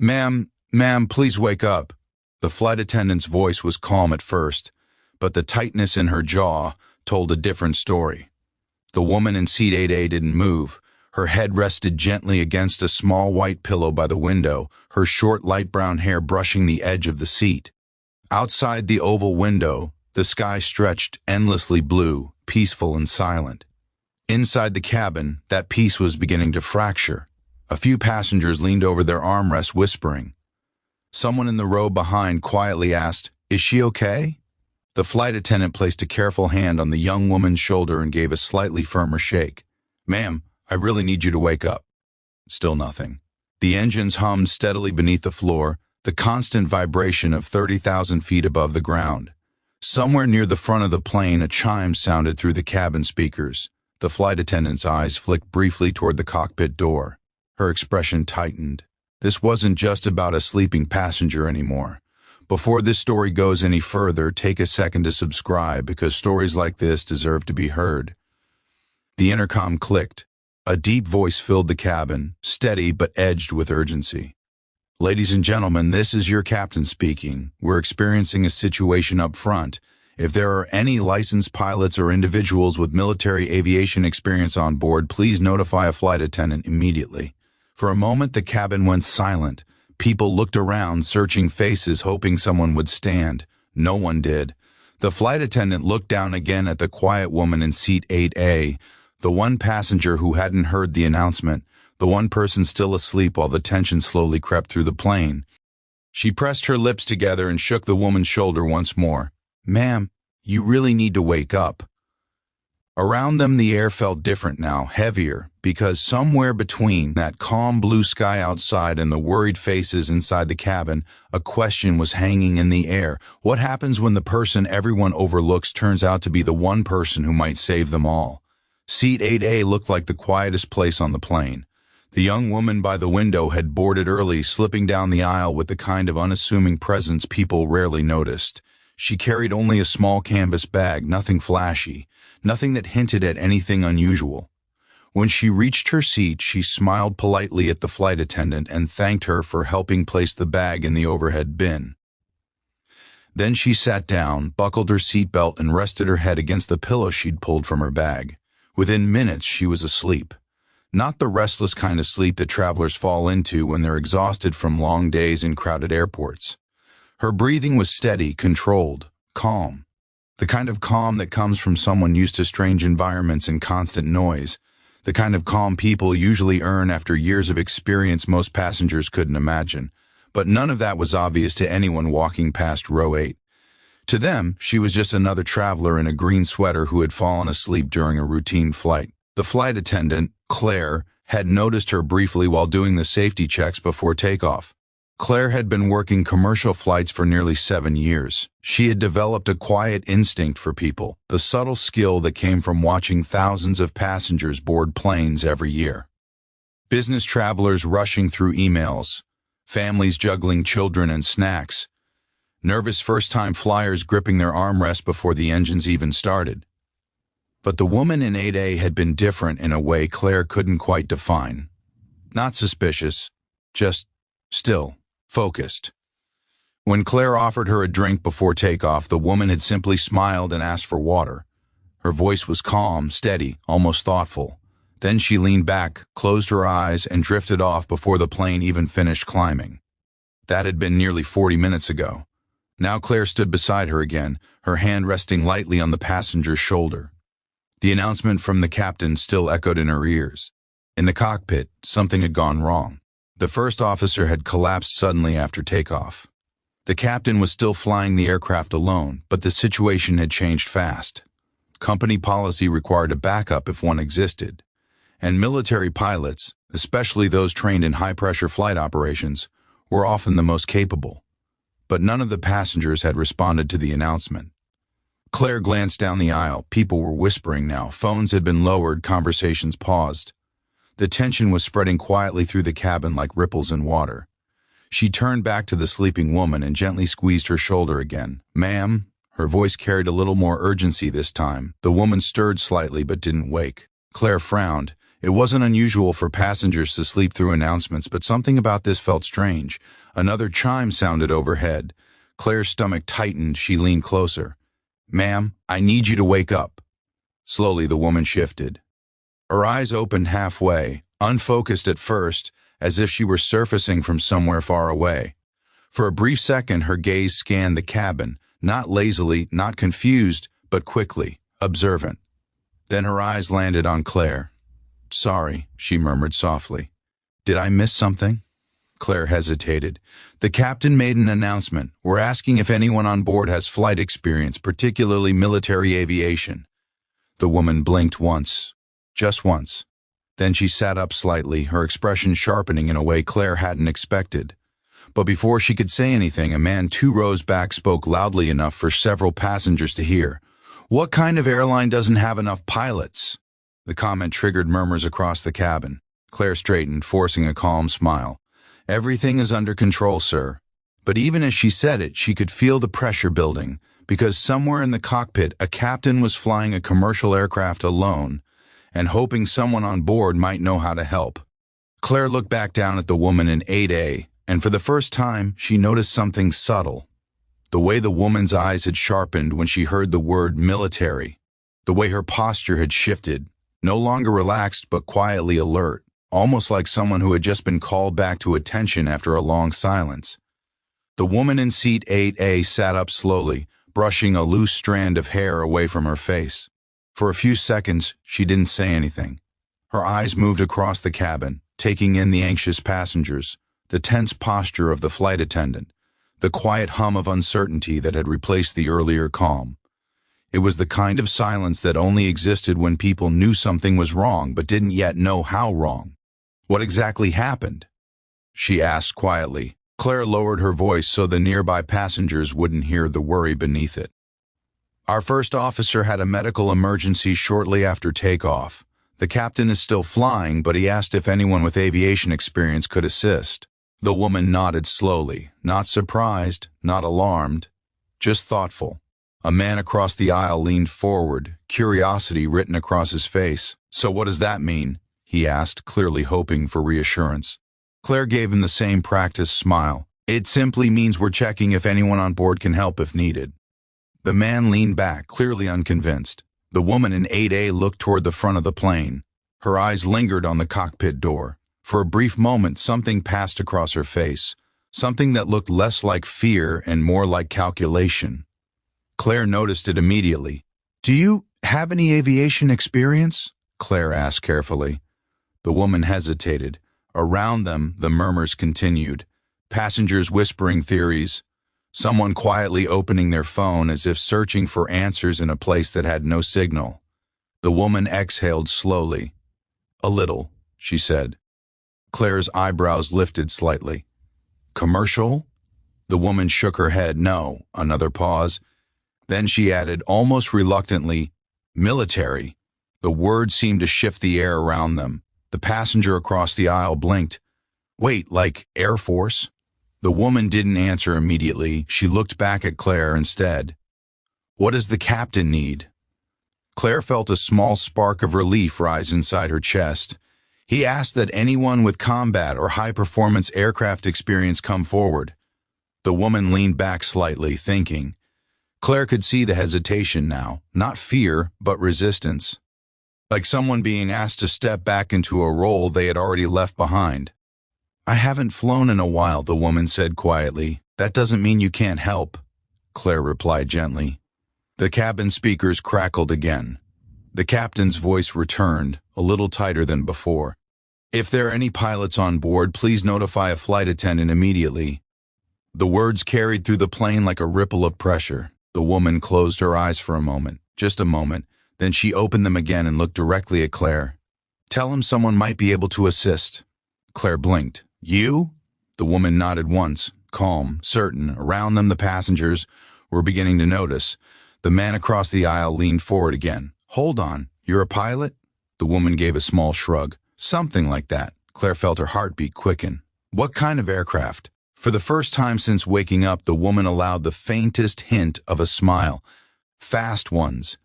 Ma'am, please wake up." The flight attendant's voice was calm at first, but the tightness in her jaw told a different story. The woman in seat 8A didn't move. Her head rested gently against a small white pillow by the window, her short light brown hair brushing the edge of the seat. Outside the oval window, the sky stretched endlessly blue, peaceful and silent. Inside the cabin, that peace was beginning to fracture. A few passengers leaned over their armrests whispering. Someone in the row behind quietly asked, "Is she okay?" The flight attendant placed a careful hand on the young woman's shoulder and gave a slightly firmer shake. "Ma'am, I really need you to wake up." Still nothing. The engines hummed steadily beneath the floor, the constant vibration of 30,000 feet above the ground. Somewhere near the front of the plane, a chime sounded through the cabin speakers. The flight attendant's eyes flicked briefly toward the cockpit door. Her expression tightened. This wasn't just about a sleeping passenger anymore. Before this story goes any further, take a second to subscribe because stories like this deserve to be heard. The intercom clicked. A deep voice filled the cabin, steady but edged with urgency. "Ladies and gentlemen, this is your captain speaking. We're experiencing a situation up front. If there are any licensed pilots or individuals with military aviation experience on board, please notify a flight attendant immediately." For a moment, the cabin went silent. People looked around, searching faces, hoping someone would stand. No one did. The flight attendant looked down again at the quiet woman in seat 8A, the one passenger who hadn't heard the announcement, the one person still asleep while the tension slowly crept through the plane. She pressed her lips together and shook the woman's shoulder once more. "Ma'am, you really need to wake up." Around them, the air felt different now, heavier, because somewhere between that calm blue sky outside and the worried faces inside the cabin, a question was hanging in the air. What happens when the person everyone overlooks turns out to be the one person who might save them all? Seat 8A looked like the quietest place on the plane. The young woman by the window had boarded early, slipping down the aisle with the kind of unassuming presence people rarely noticed. She carried only a small canvas bag, nothing flashy, nothing that hinted at anything unusual. When she reached her seat, she smiled politely at the flight attendant and thanked her for helping place the bag in the overhead bin. Then she sat down, buckled her seatbelt, and rested her head against the pillow she'd pulled from her bag. Within minutes, she was asleep. Not the restless kind of sleep that travelers fall into when they're exhausted from long days in crowded airports. Her breathing was steady, controlled, calm. The kind of calm that comes from someone used to strange environments and constant noise. The kind of calm people usually earn after years of experience most passengers couldn't imagine. But none of that was obvious to anyone walking past row 8. To them, she was just another traveler in a green sweater who had fallen asleep during a routine flight. The flight attendant, Claire, had noticed her briefly while doing the safety checks before takeoff. Claire had been working commercial flights for nearly 7 years. She had developed a quiet instinct for people, the subtle skill that came from watching thousands of passengers board planes every year. Business travelers rushing through emails, families juggling children and snacks, nervous first-time flyers gripping their armrests before the engines even started. But the woman in 8A had been different in a way Claire couldn't quite define. Not suspicious, just still, focused. When Claire offered her a drink before takeoff, the woman had simply smiled and asked for water. Her voice was calm, steady, almost thoughtful. Then she leaned back, closed her eyes, and drifted off before the plane even finished climbing. That had been nearly 40 minutes ago. Now Claire stood beside her again, her hand resting lightly on the passenger's shoulder. The announcement from the captain still echoed in her ears. In the cockpit, something had gone wrong. The first officer had collapsed suddenly after takeoff. The captain was still flying the aircraft alone, but the situation had changed fast. Company policy required a backup if one existed, and military pilots, especially those trained in high-pressure flight operations, were often the most capable. But none of the passengers had responded to the announcement. Claire glanced down the aisle. People were whispering now. Phones had been lowered, conversations paused. The tension was spreading quietly through the cabin like ripples in water. She turned back to the sleeping woman and gently squeezed her shoulder again. "Ma'am," her voice carried a little more urgency this time. The woman stirred slightly but didn't wake. Claire frowned. It wasn't unusual for passengers to sleep through announcements, but something about this felt strange. Another chime sounded overhead. Claire's stomach tightened. She leaned closer. "Ma'am, I need you to wake up." Slowly, the woman shifted. Her eyes opened halfway, unfocused at first, as if she were surfacing from somewhere far away. For a brief second, her gaze scanned the cabin, not lazily, not confused, but quickly, observant. Then her eyes landed on Claire. "Sorry," she murmured softly. "Did I miss something?" Claire hesitated. "The captain made an announcement. We're asking if anyone on board has flight experience, particularly military aviation." The woman blinked once. Just once. Then she sat up slightly, her expression sharpening in a way Claire hadn't expected. But before she could say anything, a man 2 rows back spoke loudly enough for several passengers to hear. "What kind of airline doesn't have enough pilots?" The comment triggered murmurs across the cabin. Claire straightened, forcing a calm smile. "Everything is under control, sir." But even as she said it, she could feel the pressure building, because somewhere in the cockpit a captain was flying a commercial aircraft alone and hoping someone on board might know how to help. Claire looked back down at the woman in 8A, and for the first time, she noticed something subtle. The way the woman's eyes had sharpened when she heard the word military. The way her posture had shifted, no longer relaxed but quietly alert, almost like someone who had just been called back to attention after a long silence. The woman in seat 8A sat up slowly, brushing a loose strand of hair away from her face. For a few seconds, she didn't say anything. Her eyes moved across the cabin, taking in the anxious passengers, the tense posture of the flight attendant, the quiet hum of uncertainty that had replaced the earlier calm. It was the kind of silence that only existed when people knew something was wrong but didn't yet know how wrong. "What exactly happened?" she asked quietly. Claire lowered her voice so the nearby passengers wouldn't hear the worry beneath it. "Our first officer had a medical emergency shortly after takeoff. The captain is still flying, but he asked if anyone with aviation experience could assist." The woman nodded slowly, not surprised, not alarmed, just thoughtful. A man across the aisle leaned forward, curiosity written across his face. "So what does that mean?" he asked, clearly hoping for reassurance. Claire gave him the same practiced smile. "It simply means we're checking if anyone on board can help if needed." The man leaned back, clearly unconvinced. The woman in 8A looked toward the front of the plane. Her eyes lingered on the cockpit door. For a brief moment, something passed across her face, something that looked less like fear and more like calculation. Claire noticed it immediately. "Do you have any aviation experience?" Claire asked carefully. The woman hesitated. Around them, the murmurs continued. Passengers whispering theories. Someone quietly opening their phone as if searching for answers in a place that had no signal. The woman exhaled slowly. "A little," she said. Claire's eyebrows lifted slightly. "Commercial?" The woman shook her head. "No." Another pause. Then she added, almost reluctantly, "Military." The words seemed to shift the air around them. The passenger across the aisle blinked. "Wait, like Air Force?" The woman didn't answer immediately. She looked back at Claire instead. "What does the captain need?" Claire felt a small spark of relief rise inside her chest. "He asked that anyone with combat or high-performance aircraft experience come forward." The woman leaned back slightly, thinking. Claire could see the hesitation now, not fear, but resistance. Like someone being asked to step back into a role they had already left behind. "I haven't flown in a while," the woman said quietly. "That doesn't mean you can't help," Claire replied gently. The cabin speakers crackled again. The captain's voice returned, a little tighter than before. "If there are any pilots on board, please notify a flight attendant immediately." The words carried through the plane like a ripple of pressure. The woman closed her eyes for a moment, just a moment, then she opened them again and looked directly at Claire. "Tell him someone might be able to assist." Claire blinked. "You?" The woman nodded once, calm, certain. Around them the passengers were beginning to notice. The man across the aisle leaned forward again. "Hold on, you're a pilot?" The woman gave a small shrug. "Something like that." Claire felt her heartbeat quicken. "What kind of aircraft?" For the first time since waking up, the woman allowed the faintest hint of a smile. "Fast ones."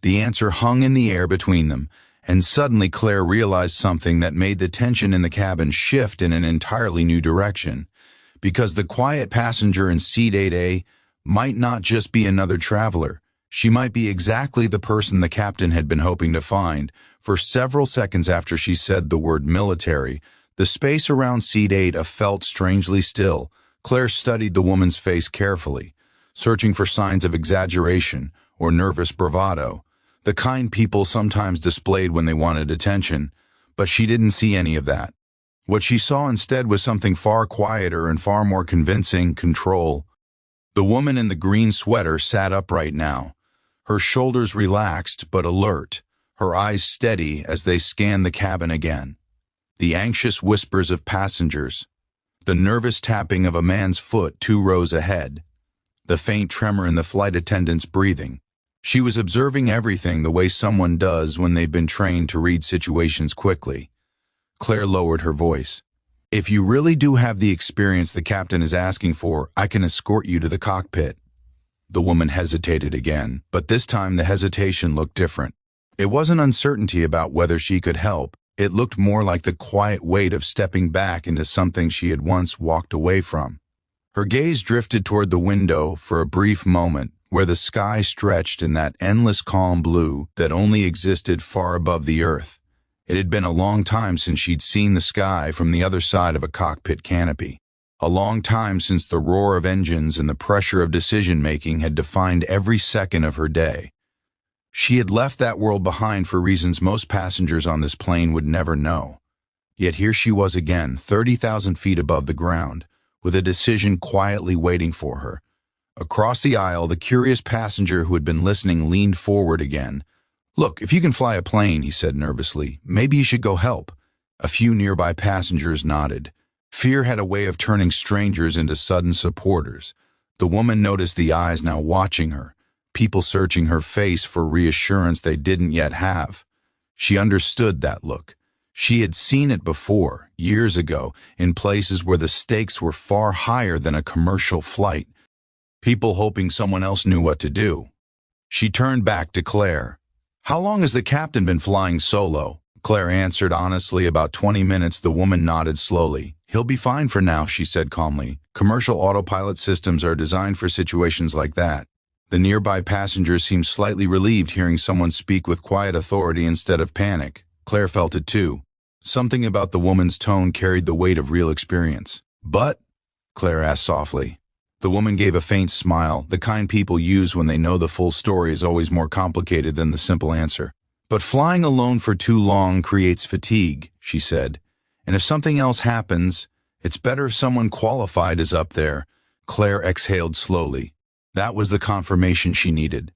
The answer hung in the air between them, And suddenly Claire realized something that made the tension in the cabin shift in an entirely new direction. Because the quiet passenger in seat 8A might not just be another traveler. She might be exactly the person the captain had been hoping to find. For several seconds after she said the word military, the space around seat 8 felt strangely still. Claire studied the woman's face carefully, searching for signs of exaggeration or nervous bravado, the kind people sometimes displayed when they wanted attention, but she didn't see any of that. What she saw instead was something far quieter and far more convincing: control. The woman in the green sweater sat upright now, her shoulders relaxed but alert, her eyes steady as they scanned the cabin again. The anxious whispers of passengers, the nervous tapping of a man's foot 2 rows ahead, the faint tremor in the flight attendant's breathing. She was observing everything the way someone does when they've been trained to read situations quickly. Claire lowered her voice. "If you really do have the experience the captain is asking for, I can escort you to the cockpit." The woman hesitated again, but this time the hesitation looked different. It wasn't uncertainty about whether she could help. It looked more like the quiet weight of stepping back into something she had once walked away from. Her gaze drifted toward the window for a brief moment, where the sky stretched in that endless calm blue that only existed far above the earth. It had been a long time since she'd seen the sky from the other side of a cockpit canopy. A long time since the roar of engines and the pressure of decision-making had defined every second of her day. She had left that world behind for reasons most passengers on this plane would never know. Yet here she was again, 30,000 feet above the ground, with a decision quietly waiting for her. Across the aisle, the curious passenger who had been listening leaned forward again. "Look, if you can fly a plane," he said nervously, "maybe you should go help." A few nearby passengers nodded. Fear had a way of turning strangers into sudden supporters. The woman noticed the eyes now watching her, people searching her face for reassurance they didn't yet have. She understood that look. She had seen it before, years ago, in places where the stakes were far higher than a commercial flight. People hoping someone else knew what to do. She turned back to Claire. "How long has the captain been flying solo?" Claire answered honestly, "About 20 minutes." The woman nodded slowly. "He'll be fine for now," she said calmly. "Commercial autopilot systems are designed for situations like that." The nearby passengers seemed slightly relieved hearing someone speak with quiet authority instead of panic. Claire felt it too. Something about the woman's tone carried the weight of real experience. "But?" Claire asked softly. The woman gave a faint smile, the kind people use when they know the full story is always more complicated than the simple answer. "But flying alone for too long creates fatigue," she said. "And if something else happens, it's better if someone qualified is up there." Claire exhaled slowly. That was the confirmation she needed.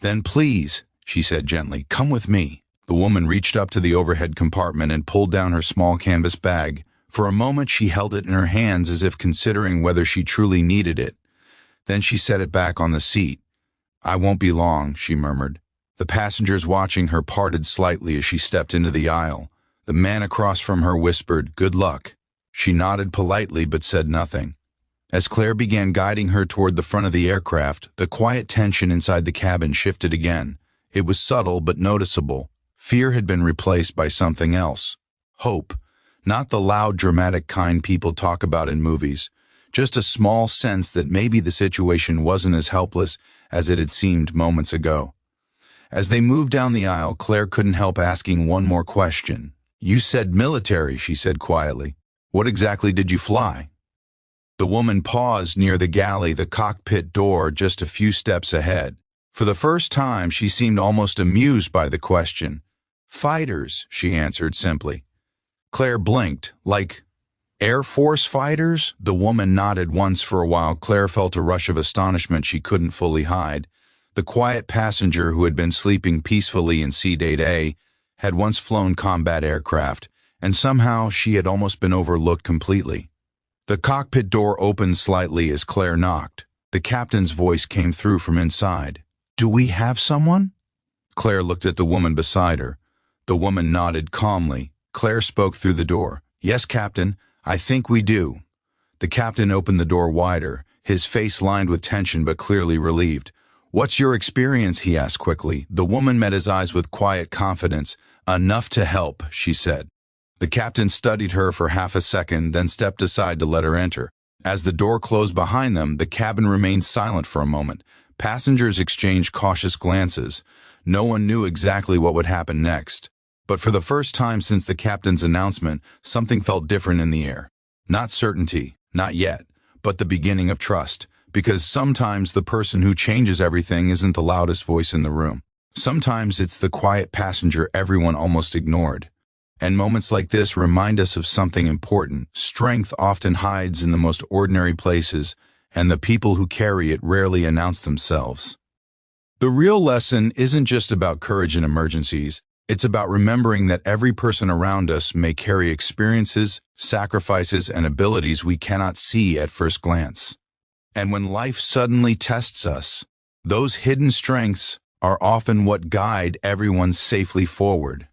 "Then please," she said gently, "come with me." The woman reached up to the overhead compartment and pulled down her small canvas bag. For a moment she held it in her hands as if considering whether she truly needed it. Then she set it back on the seat. "I won't be long," she murmured. The passengers watching her parted slightly as she stepped into the aisle. The man across from her whispered, "Good luck." She nodded politely but said nothing. As Claire began guiding her toward the front of the aircraft, the quiet tension inside the cabin shifted again. It was subtle but noticeable. Fear had been replaced by something else. Hope. Not the loud, dramatic kind people talk about in movies. Just a small sense that maybe the situation wasn't as helpless as it had seemed moments ago. As they moved down the aisle, Claire couldn't help asking one more question. "You said military," she said quietly. "What exactly did you fly?" The woman paused near the galley, the cockpit door just a few steps ahead. For the first time, she seemed almost amused by the question. "Fighters," she answered simply. Claire blinked. "Like Air Force fighters?" The woman nodded once. For a while, Claire felt a rush of astonishment she couldn't fully hide. The quiet passenger who had been sleeping peacefully in seat 8A had once flown combat aircraft, and somehow she had almost been overlooked completely. The cockpit door opened slightly as Claire knocked. The captain's voice came through from inside. "Do we have someone?" Claire looked at the woman beside her. The woman nodded calmly. Claire spoke through the door. "Yes, Captain, I think we do." The captain opened the door wider, his face lined with tension but clearly relieved. "What's your experience?" he asked quickly. The woman met his eyes with quiet confidence, "Enough to help," she said. The captain studied her for half a second, then stepped aside to let her enter. As the door closed behind them, the cabin remained silent for a moment. Passengers exchanged cautious glances. No one knew exactly what would happen next. But for the first time since the captain's announcement, something felt different in the air. Not certainty, not yet, but the beginning of trust. Because sometimes the person who changes everything isn't the loudest voice in the room. Sometimes it's the quiet passenger everyone almost ignored. And moments like this remind us of something important. Strength often hides in the most ordinary places, and the people who carry it rarely announce themselves. The real lesson isn't just about courage in emergencies. It's about remembering that every person around us may carry experiences, sacrifices, and abilities we cannot see at first glance. And when life suddenly tests us, those hidden strengths are often what guide everyone safely forward.